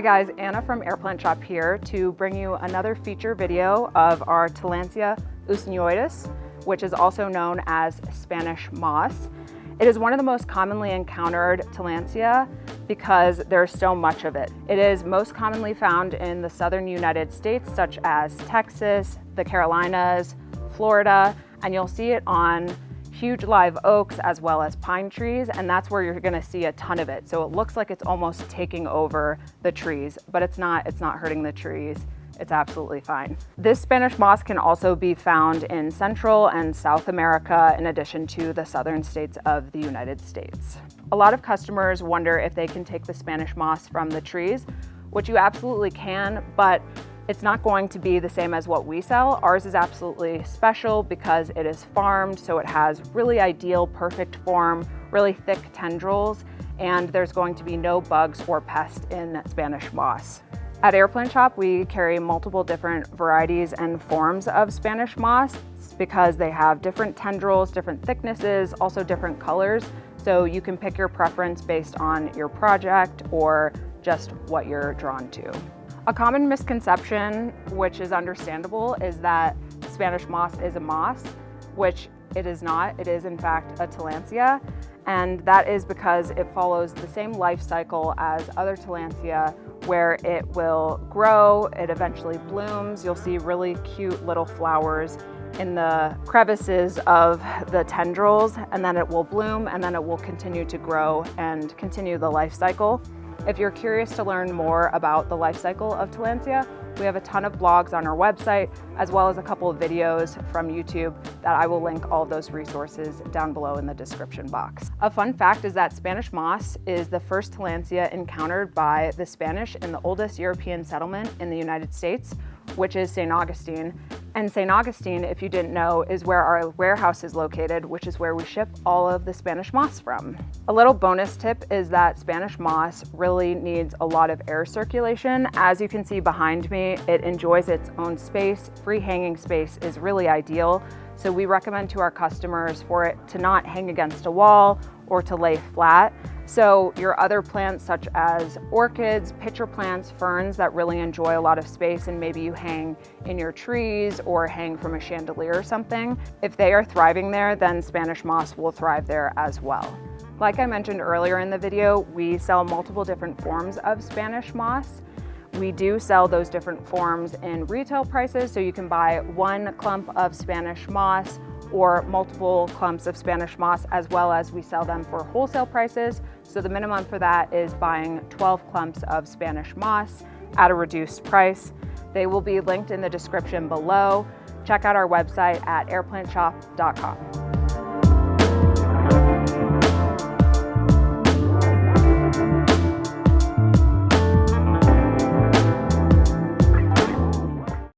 guys, Anna from Airplant Shop here to bring you another feature video of our Tillandsia Usneoides, which is also known as Spanish moss. It is one of the most commonly encountered Tillandsia because there's so much of it. It is most commonly found in the southern United States, such as Texas, the Carolinas, Florida, and you'll see it on huge live oaks as well as pine trees, and that's where you're gonna see a ton of it. So it looks like it's almost taking over the trees, but it's not hurting the trees. It's absolutely fine. This Spanish moss can also be found in Central and South America, in addition to the southern states of the United States. A lot of customers wonder if they can take the Spanish moss from the trees, which you absolutely can, but it's not going to be the same as what we sell. Ours is absolutely special because it is farmed, so it has really ideal, perfect form, really thick tendrils, and there's going to be no bugs or pests in Spanish moss. At Airplant Shop, we carry multiple different varieties and forms of Spanish moss because they have different tendrils, different thicknesses, also different colors, so you can pick your preference based on your project or just what you're drawn to. A common misconception, which is understandable, is that Spanish moss is a moss, which it is not. It is in fact a Tillandsia, and that is because it follows the same life cycle as other Tillandsia, where it will grow, it eventually blooms. You'll see really cute little flowers in the crevices of the tendrils, and then it will bloom, and then it will continue to grow and continue the life cycle. If you're curious to learn more about the life cycle of Tillandsia, we have a ton of blogs on our website, as well as a couple of videos from YouTube that I will link all of those resources down below in the description box. A fun fact is that Spanish moss is the first Tillandsia encountered by the Spanish in the oldest European settlement in the United States, which is St. Augustine. And St. Augustine, if you didn't know, is where our warehouse is located, which is where we ship all of the Spanish moss from. A little bonus tip is that Spanish moss really needs a lot of air circulation. As you can see behind me, it enjoys its own space. Free hanging space is really ideal. So we recommend to our customers for it to not hang against a wall or to lay flat. So your other plants such as orchids, pitcher plants, ferns that really enjoy a lot of space and maybe you hang in your trees or hang from a chandelier or something, if they are thriving there, then Spanish moss will thrive there as well. Like I mentioned earlier in the video, we sell multiple different forms of Spanish moss. We do sell those different forms in retail prices, so you can buy one clump of Spanish moss or multiple clumps of Spanish moss, as well as we sell them for wholesale prices. So the minimum for that is buying 12 clumps of Spanish moss at a reduced price. They will be linked in the description below. Check out our website at airplantshop.com.